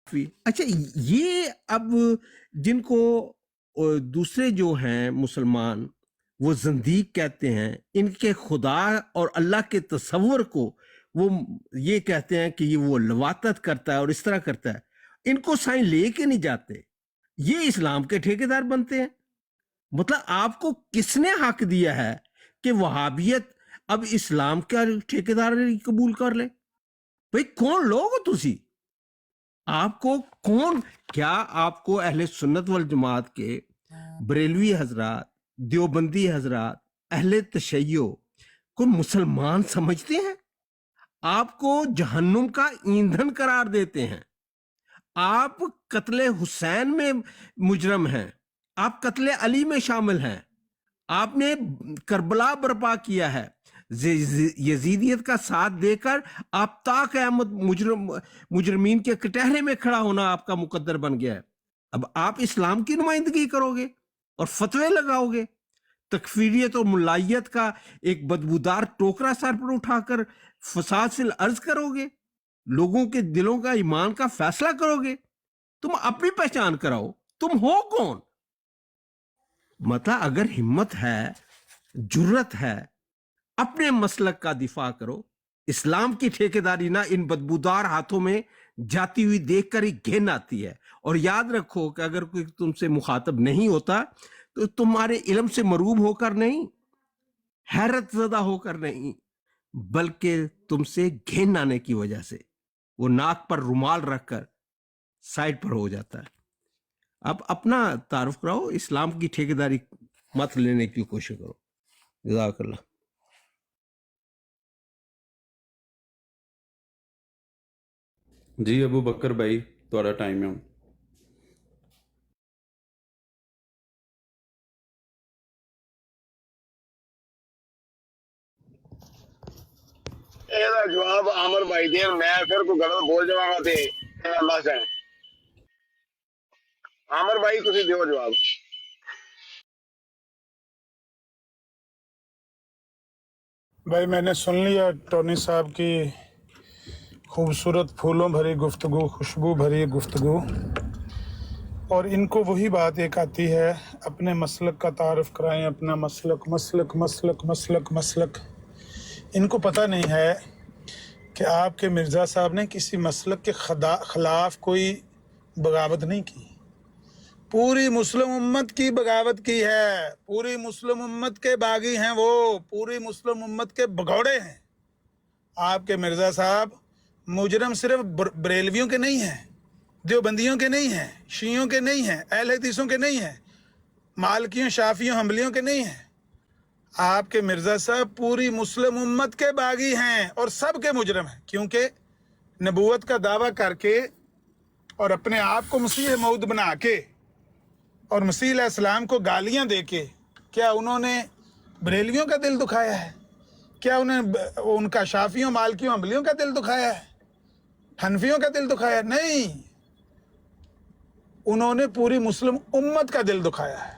अच्छा, ये अब जिनको दूसरे जो हैं मुसलमान वो ज़ंदीक कहते हैं, इनके खुदा और अल्लाह के तसव्वुर को वो ये कहते हैं कि ये वो लवातत करता है और इस तरह करता है, इनको साईं लेके नहीं जाते, ये इस्लाम के ठेकेदार बनते हैं। मतलब आपको किसने हक दिया है कि वहाबियत अब इस्लाम का ठेकेदार कबूल कर ले? भाई कौन लोग हो तुसी? आपको कौन, क्या आपको अहले सुन्नत वल जमात के बरेलवी हजरात, देवबंदी हजरात, अहले तशय्यो को मुसलमान समझते हैं? आपको जहन्नुम का ईंधन करार देते हैं। आप कत्ले हुसैन में मुजरम हैं, आप कत्ले अली में शामिल हैं, आपने करबला बर्पा किया है, यजीदियत का साथ देकर आप ताक़यामत मुजरमीन के कटहरे में खड़ा होना आपका मुकद्दर बन गया है। अब आप इस्लाम की नुमाइंदगी करोगे और फतवे लगाओगे, तकफीरियत और मुलायत का एक बदबूदार टोकरा सर पर उठाकर फसाद फिल अर्ज करोगे, लोगों के दिलों का ईमान का फैसला करोगे। तुम अपनी पहचान कराओ, तुम हो कौन? मतलब अगर हिम्मत है, जुर्रत है, अपने मसलक का दिफा करो। इस्लाम की ठेकेदारी ना इन बदबूदार हाथों में जाती हुई देखकर ही घिन आती है। और याद रखो कि अगर कोई तुमसे मुखातब नहीं होता तो तुम्हारे इल्म से मरूब होकर नहीं, हैरत ज़दा होकर नहीं, बल्कि तुमसे घिन आने की वजह से वो नाक पर रुमाल रखकर साइड पर हो जाता है। अब अपना तारुफ कराओ, इस्लाम की ठेकेदारी मत लेने की कोशिश करो। जज़ाकल्लाह। जी अबू बकर भाई, थोड़ा टाइम है। ਇਹਦਾ ਜਵਾਬ ਆਮਰ ਭਾਈ ਦੇਣ, ਮੈਂ ਫਿਰ ਕੋਈ ਗਲਤ ਬੋਲ ਜਾਵਾਂਗਾ ਤੇ ਅੱਲਾਹ ਜਾਣੇ। ਆਮਰ ਭਾਈ ਤੁਸੀਂ ਦਿਓ ਜਵਾਬ। भाई मैंने सुन लिया टोनी साहब की खूबसूरत फूलों भरी गुफ्तगू, खुशबू भरी गुफ्तगू, और इनको वही बात एक आती है, अपने मसलक का तारफ़ कराएं, अपना मसलक मसलक मसलक मसलक मसलक। इनको पता नहीं है कि आपके मिर्ज़ा साहब ने किसी मसलक के खिलाफ कोई बगावत नहीं की, पूरी मुस्लिम उम्मत की बगावत की है। पूरी मुस्लिम उम्मत के बागी हैं वो, पूरी मुस्लिम उम्मत के भगौड़े हैं। आपके मिर्ज़ा साहब मुजरम सिर्फ बरेलवियों के नहीं हैं, देवबंदियों के नहीं हैं, शियों के नहीं हैं, अहले हदीसों के नहीं हैं, मालकियों शाफियों हम्बलियों के नहीं हैं। आपके मिर्ज़ा साहब पूरी मुस्लिम उम्मत के बागी हैं और सब के मुजरम हैं, क्योंकि नबूवत का दावा करके और अपने आप को मसीह मऊद बना के और मसीह अलैहिस्सलाम को गालियां देके क्या उन्होंने बरेलवियों का दिल दुखाया है? क्या उन्हें उनका शाफियों मालकियों हम्बलियों का दिल दुखाया है? हनफियों का दिल दुखाया? नहीं, उन्होंने पूरी मुस्लिम उम्मत का दिल दुखाया है।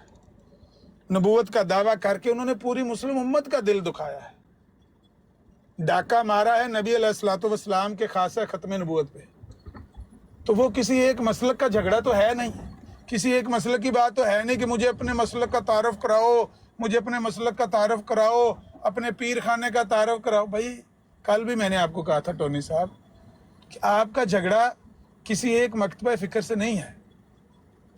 नबूवत का दावा करके उन्होंने पूरी मुस्लिम उम्मत का दिल दुखाया है। डाका मारा है नबी अलैहिस्सलातु वस्सलाम के खासा ख़त्म नबूवत पे। तो वो किसी एक मसलक का झगड़ा तो है नहीं, किसी एक मसलक की बात तो है नहीं कि मुझे अपने मसलक का तारफ़ कराओ, मुझे अपने मसलक का तारफ़ कराओ, अपने पीर खाने का तारफ़ कराओ। भाई कल भी मैंने आपको कहा था टोनी साहब कि आपका झगड़ा किसी एक मकतबा फ़िक्र से नहीं है,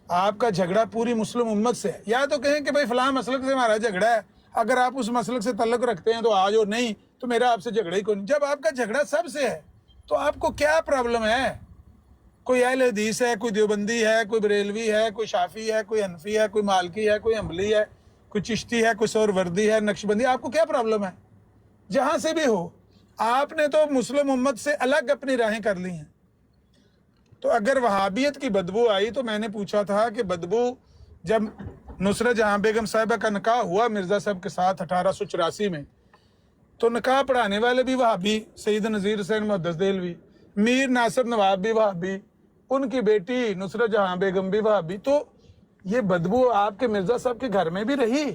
आपका झगड़ा पूरी मुस्लिम उम्मत से है। या तो कहें कि भाई फ़लाँ मसलक से हमारा झगड़ा है, अगर आप उस मसलक से तल्लुक़ रखते हैं तो आ जाओ, नहीं तो मेरा आपसे झगड़ा ही कोई नहीं। जब आपका झगड़ा सबसे है तो आपको क्या प्रॉब्लम है? कोई अहले हदीस है, कोई देवबंदी है, कोई बरेलवी है, कोई शाफी है, कोई हनफी है, कोई मालकी है, कोई हम्बली है, कोई चिश्ती है, कोई सोहरवर्दी है, नक्शबंदी, आपको क्या प्रॉब्लम है? जहाँ से भी हो, आपने तो मुस्लिम उम्मत से अलग अपनी राहें कर ली हैं। तो अगर वहाबियत की बदबू आई तो मैंने पूछा था कि बदबू जब नुसरत जहाँ बेगम साहिबा का निकाह हुआ मिर्ज़ा साहब के साथ 1884 में, तो निकाह पढ़ाने वाले भी वहाबी, सईद नज़ीर हुसैन मुहद्दिस देलवी, मीर नासिर नवाब भी वहाबी, उनकी बेटी नुसरत जहाँ बेगम भी वहाबी। तो ये बदबू आपके मिर्ज़ा साहब के घर में भी रही,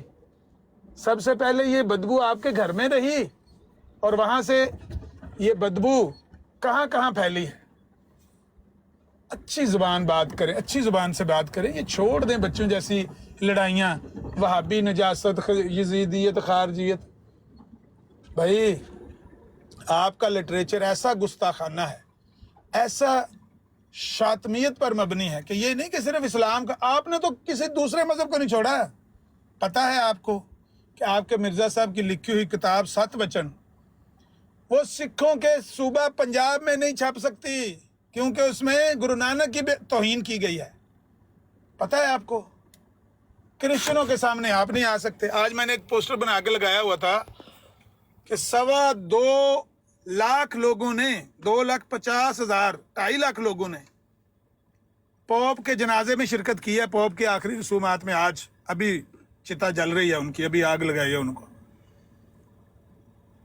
सबसे पहले ये बदबू आपके घर में रही, और वहाँ से ये बदबू कहाँ कहाँ फैली है। अच्छी ज़ुबान बात करें, अच्छी ज़ुबान से बात करें, ये छोड़ दें बच्चों जैसी लड़ाइयाँ, वहाबी नजासत, यजीदियत, खारजियत। भाई आपका लिटरेचर ऐसा गुस्ताखाना है, ऐसा शातमियत पर मबनी है कि ये नहीं कि सिर्फ इस्लाम का, आपने तो किसी दूसरे मजहब को नहीं छोड़ा। पता है आपको कि आपके मिर्ज़ा साहब की लिखी हुई किताब 7 वचन वो सिखों के सूबा पंजाब में नहीं छप सकती, क्योंकि उसमें गुरु नानक की तौहीन की गई है। पता है आपको? क्रिश्चियनों के सामने आप नहीं आ सकते। आज मैंने एक पोस्टर बना के लगाया हुआ था कि 2.25 लाख लोगों ने, 2,50,000, 2.5 लाख लोगों ने पॉप के जनाजे में शिरकत की है। पॉप के आखिरी रसूमात में आज अभी चिता जल रही है उनकी, अभी आग लगाई है उनको।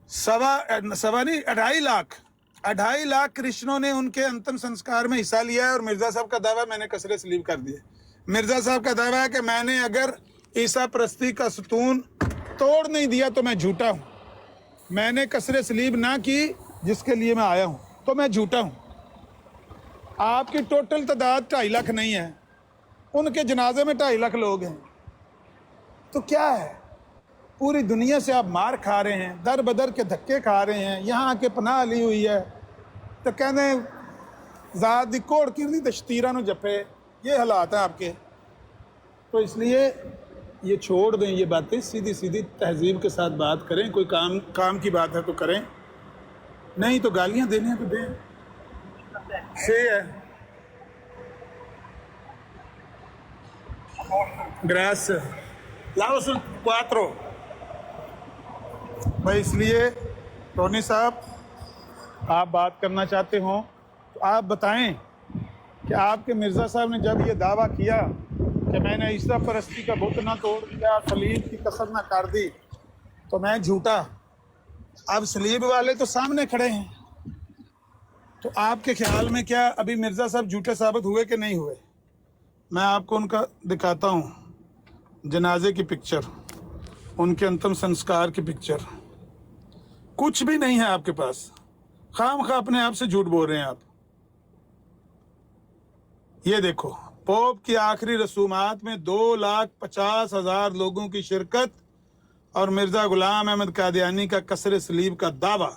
2.5 लाख क्रिश्चियनों ने उनके अंतिम संस्कार में हिस्सा लिया है। और मिर्जा साहब का दावा मैंने कसरे सलीब कर दिया। मिर्जा साहब का दावा है कि मैंने अगर ईसा परस्ती का सतून तोड़ नहीं दिया तो मैं झूठा हूं, मैंने कसरे सलीब ना की जिसके लिए मैं आया हूं तो मैं झूठा हूं। आपकी टोटल तादाद 2.5 लाख नहीं है, उनके जनाजे में 2.5 लाख लोग हैं। तो क्या है, पूरी दुनिया से आप मार खा रहे हैं, दर बदर के धक्के खा रहे हैं, यहाँ आके पनाह ली हुई है तो कहने ज़ात दी कोड़ किरनी ते शतीरा नूं जप्पे। ये हालात हैं आपके। तो इसलिए ये छोड़ दें ये बातें, सीधी सीधी तहजीब के साथ बात करें। कोई काम की बात है तो करें, नहीं तो गालियाँ देनी हैं तो दें। से है ग्रास लाओ सुन क्वात्रो भाई। इसलिए टोनी साहब, आप बात करना चाहते हो तो आप बताएं कि आपके मिर्ज़ा साहब ने जब ये दावा किया कि मैंने ईसा परस्ती का बुत ना तोड़ दिया, सलीब की कसर ना कर दी, तो मैं झूठा। अब सलीब वाले तो सामने खड़े हैं, तो आपके ख्याल में क्या अभी मिर्ज़ा साहब झूठे साबित हुए कि नहीं हुए? मैं आपको उनका दिखाता हूँ, जनाजे की पिक्चर, उनके अंतिम संस्कार की पिक्चर। कुछ भी नहीं है आपके पास, खामखा अपने आप से झूठ बोल रहे हैं आप। ये देखो, पोप की आखिरी रसूमात में 2,50,000 लोगों की शिरकत और मिर्जा गुलाम अहमद कादियानी का कसरे सलीब का दावा।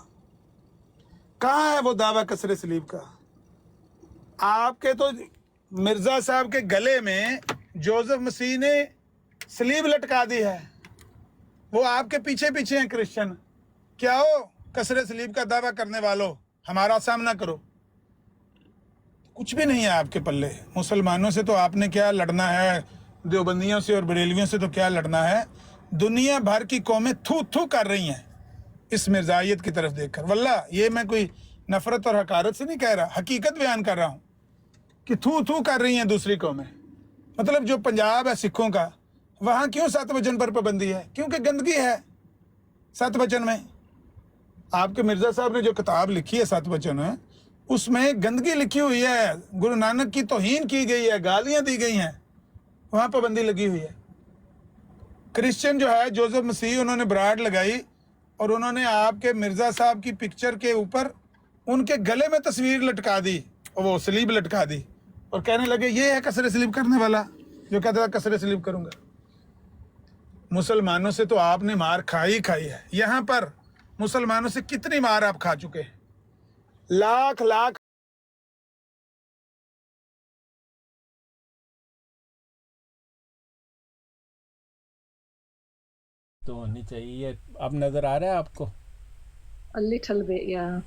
कहाँ है वो दावा कसरे सलीब का? आपके तो मिर्जा साहब के गले में जोसेफ मसीह ने सलीब लटका दी है, वो आपके पीछे पीछे हैं क्रिश्चियन। क्या हो कसरे सलीब का दावा करने वालों, हमारा सामना करो। कुछ भी नहीं है आपके पल्ले। मुसलमानों से तो आपने क्या लड़ना है, देवबंदियों से और बरेलवियों से तो क्या लड़ना है। दुनिया भर की कौमें थू थू कर रही हैं इस मिर्जायत की तरफ देखकर। वल्लाह ये मैं कोई नफरत और हकारत से नहीं कह रहा, हकीकत बयान कर रहा हूँ कि थू थू कर रही हैं दूसरी कौमें। मतलब जो पंजाब है सिखों का, वहाँ क्यों 7 वचन पर पाबंदी है? क्योंकि गंदगी है 7 वचन में। आपके मिर्जा साहब ने जो किताब लिखी है 7 वचन है, उसमें गंदगी लिखी हुई है, गुरु नानक की तौहीन की गई है, गालियां दी गई हैं, वहाँ पाबंदी लगी हुई है। क्रिश्चियन जो है जोसेफ मसीह, उन्होंने ब्राड लगाई और उन्होंने आपके मिर्जा साहब की पिक्चर के ऊपर उनके गले में तस्वीर लटका दी और वो सलीब लटका दी और कहने लगे ये है कसरे सलीब करने वाला जो कहता था कसरे सलीब करूंगा। मुसलमानों से तो आपने मार खाई है। यहाँ पर मुसलमानों से कितनी मार आप खा चुके हैं? लाख लाख तो होनी चाहिए। अब नजर आ रहा है आपको? A little bit, yeah.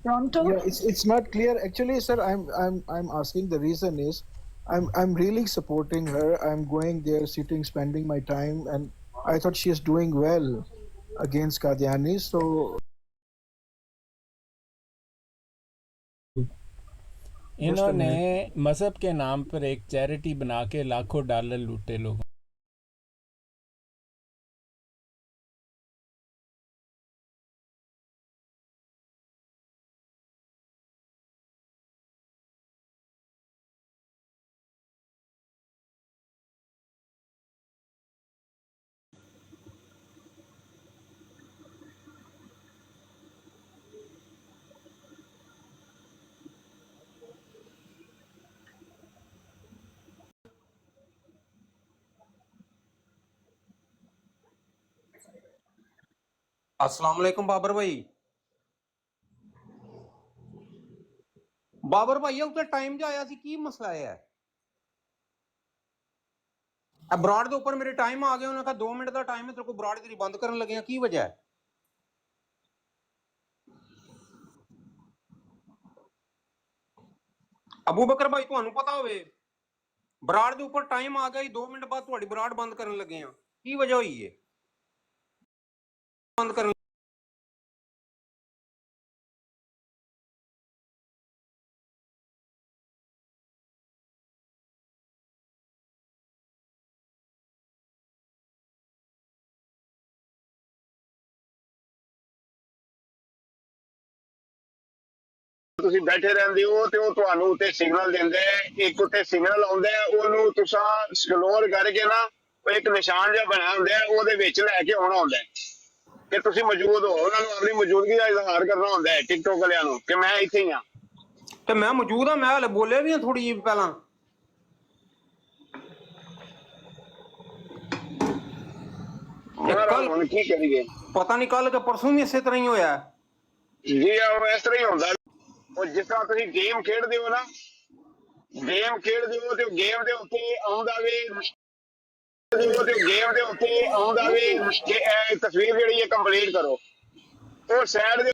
Pronto? Yeah, it's not clear actually, sir. I'm asking. The reason is I'm really supporting her. I'm going there, sitting, spending my time, and I thought she is doing well against Qadiani. So इन्होंने मजहब के नाम पर एक charity बना के लाखों dollar लूटे लोगों। अस्सलाम वालेकुम बाबर भाई। बाबर भाई उत्ते टाइम ज आया सी, की मसला है? ब्राड के उपर मेरे टाइम आ गया, उन्होंने कहा 2 मिनट का टाइम है तेरे को, ब्राड तेरी बंद करन लगे, की वजह है? अबू बकर भाई तुहानू पता होवे ब्राड के उपर टाइम आ गया, 2 मिनट बाद तुहाडी ब्राड बंद करन लगे हैं, की वजह हुई है बंद करन? ਤੁਸੀਂ ਬੈਠੇ ਰਹਿੰਦੇ ਹੋ ਤੇ ਉਹ ਤੁਹਾਨੂੰ ਉੱਤੇ ਸਿਗਨਲ ਦਿੰਦਾ ਹੈ, ਇੱਕ ਉੱਤੇ ਸਿਗਨਲ ਆਉਂਦਾ ਹੈ, ਉਹਨੂੰ ਤੁਸੀਂ ਸਕਰੋਲ ਕਰਕੇ ਨਾ ਉਹ ਇੱਕ ਨਿਸ਼ਾਨ ਜਿਹਾ ਬਣਿਆ ਹੁੰਦਾ ਹੈ, ਉਹਦੇ ਵਿੱਚ ਲੈ ਕੇ ਆਉਣਾ ਹੁੰਦਾ ਹੈ ਕਿ ਤੁਸੀਂ ਮੌਜੂਦ ਹੋ। ਉਹਨਾਂ ਨੂੰ ਆਪਣੀ ਮੌਜੂਦਗੀ ਦਾ ਇਜ਼ਹਾਰ ਕਰਨਾ ਹੁੰਦਾ ਹੈ ਟਿਕਟੋਕ ਵਾਲਿਆਂ ਨੂੰ ਕਿ ਮੈਂ ਇੱਥੇ ਹੀ ਹਾਂ ਤੇ ਮੈਂ ਮੌਜੂਦ ਹਾਂ, ਮੈਂ ਹਲੇ ਬੋਲਿਆ ਵੀ ਥੋੜੀ ਜਿਹੀ ਪਹਿਲਾਂ। ਯਾਰ ਹੁਣ ਕੀ ਕਰੀਏ, ਪਤਾ ਨਹੀਂ ਕੱਲ ਕਿ ਪਰਸੋਂ ਵੀ ਇਸੇ ਤਰ੍ਹਾਂ ਹੀ ਹੋਇਆ ਜੀ। ਉਹ ਇਸ ਤਰ੍ਹਾਂ ਹੀ ਹੁੰਦਾ। ਉਹ ਜਿਸ ਤਰ੍ਹਾਂ ਤੁਸੀਂ ਗੇਮ ਖੇਡਦੇ ਹੋ ਨਾ, ਗੇਮ ਖੇਡਦੇ ਹੋ ਤੇ ਗੇਮ ਦੇ ਉੱਤੇ ਆਉਂਦਾ ਵੇ ਕਿ ਇਹ ਤਸਵੀਰ ਜਿਹੜੀ ਹੈ ਕੰਪਲੀਟ ਕਰੋ, ਉਹ ਸਾਈਡ ਦੇ